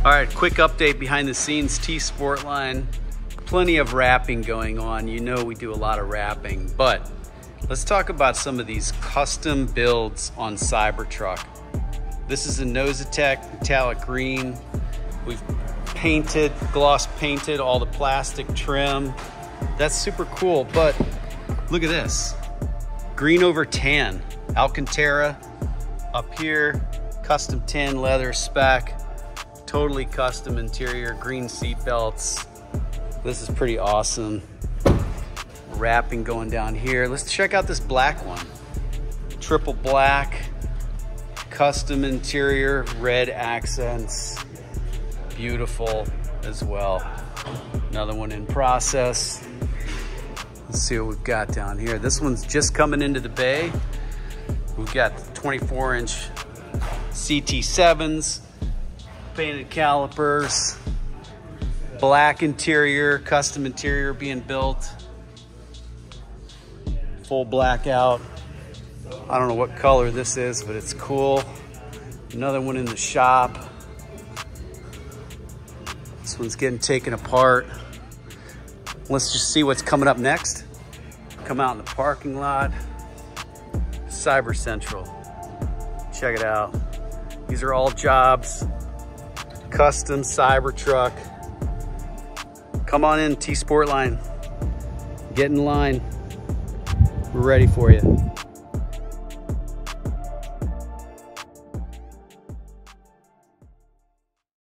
All right, quick update behind the scenes, T-Sportline. Plenty of wrapping going on. You know we do a lot of wrapping, but let's talk about some of these custom builds on Cybertruck. This is a Nosetec metallic green. We've painted, gloss painted all the plastic trim. That's super cool, but look at this. Green over tan, Alcantara up here, custom tin leather spec. Totally custom interior, green seat belts. This is pretty awesome. Wrapping going down here. Let's check out this black one. Triple black, custom interior, red accents. Beautiful as well. Another one in process. Let's see what we've got down here. This one's just coming into the bay. We've got 24-inch CT7s. Painted calipers, black interior, custom interior being built, full blackout. I don't know what color this is, but it's cool. Another one in the shop. This one's getting taken apart. Let's just see what's coming up next. Come out in the parking lot. Cyber Central. Check it out. These are all jobs. Custom Cybertruck. Come on in, T-Sportline. Get in line. We're ready for you.